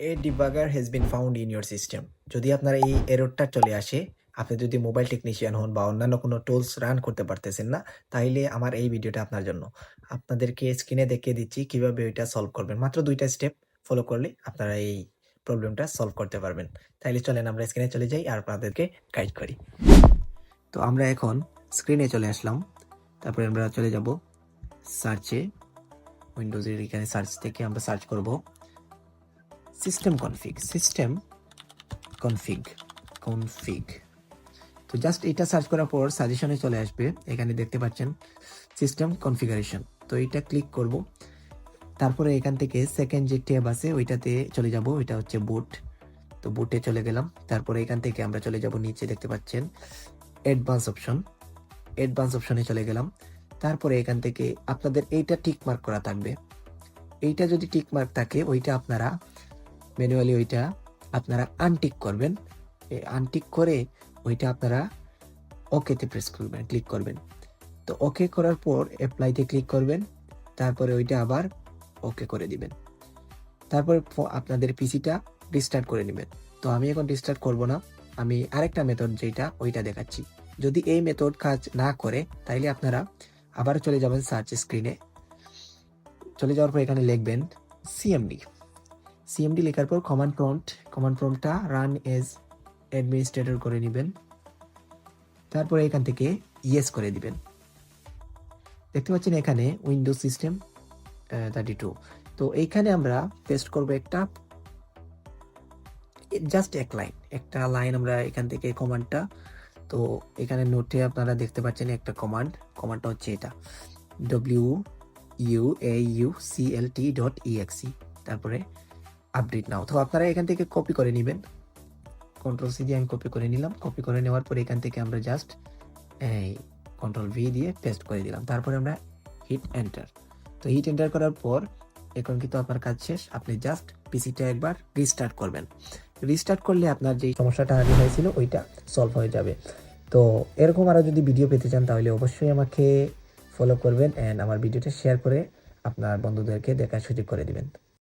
A debugger has been found in your system. যদি আপনার এই এররটা চলে আসে, আপনি যদি মোবাইল টেকনিশিয়ান হন বা অন্যান্য কোনো টুলস রান করতে পারতেছেন না, তাইলে আমার এই ভিডিওটা আপনার জন্য। আপনাদেরকে স্ক্রিনে দেখিয়ে দিচ্ছি কিভাবে ওইটা সলভ করবেন। মাত্র ২ টা স্টেপ ফলো করলে আপনারা এই প্রবলেমটা সলভ করতে পারবেন। তাইলে চলেন আমরা স্ক্রিনে চলে যাই আর আপনাদেরকে গাইড করি। তো আমরা এখন স্ক্রিনে চলে আসলাম। তারপরে আমরা চলে যাব সার্চে। উইন্ডোজের এখানে সার্চ থেকে আমরা সার্চ করব সিস্টেম কনফিগ। তো জাস্ট এটা সার্চ করার পর সাজেশনে চলে আসবে। এখানে দেখতে পাচ্ছেন সিস্টেম কনফিগারেশন। তো এটা ক্লিক করব। তারপরে এখান থেকে সেকেন্ড যে ট্যাব আছে ওইটাতে চলে যাব। ওইটা হচ্ছে বুট। তো বুটে চলে গেলাম। তারপরে এখান থেকে আমরা চলে যাব নিচে দেখতে পাচ্ছেন অ্যাডভান্স অপশনে চলে গেলাম। তারপরে এখান থেকে আপনাদের এইটা টিক মার্ক করা থাকবে। এইটা যদি টিক মার্ক থাকে ওইটা আপনারা ম্যানুয়ালি ওইটা আপনারা আনটিক করবেন। আনটিক করে ওইটা আপনারা ওকেতে ক্লিক করবেন। তো ওকে করার পর অ্যাপ্লাইতে ক্লিক করবেন। তারপরে ওইটা আবার ওকে করে দিবেন। তারপর আপনাদের পিসিটা রিস্টার্ট করে নেবেন। তো আমি এখন রিস্টার্ট করব না, আমি আরেকটা মেথড যেটা ওইটা দেখাচ্ছি। যদি এই মেথড কাজ না করে তাইলে আপনারা আবার চলে যাবেন সার্চ স্ক্রিনে। চলে যাওয়ার পর এখানে লিখবেন সিএমডি লেখার পর কমান্ড প্রম্পটটা রান এজ অ্যাডমিনিস্ট্রেটর করে নেবেন। তারপরে এখান থেকে ইয়েস করে দিবেন। দেখতে পাচ্ছেন এখানে উইন্ডোজ সিস্টেম 32। তো এইখানে আমরা পেস্ট করব জাস্ট একটা লাইন আমরা এখান থেকে কমান্ডটা। তো এখানে নোটে আপনারা দেখতে পাচ্ছেন একটা কমান্ডটা হচ্ছে এটা WUAUCLT.exe। তারপরে আপডেট নাও। তো আপনারা এখান থেকে কপি করে নেবেন। কন্ট্রোল সি দিয়ে আমি কপি করে নিলাম। কপি করে নেওয়ার পর এখান থেকে আমরা জাস্ট এই কন্ট্রোল ভি দিয়ে পেস্ট করে দিলাম। তারপরে আমরা হিট এন্টার। তো হিট এন্টার করার পর এখন কিন্তু আপনার কাজ শেষ। আপনি জাস্ট পিসিটা একবার রিস্টার্ট করবেন। রিস্টার্ট করলে আপনার যেই সমস্যাটা আগে হয়েছিল ওইটা সলভ হয়ে যাবে। তো এরকম আরও যদি ভিডিও পেতে চান তাহলে অবশ্যই আমাকে ফলো করবেন অ্যান্ড আমার ভিডিওটা শেয়ার করে আপনার বন্ধুদেরকে দেখার সুযোগ করে দিবেন।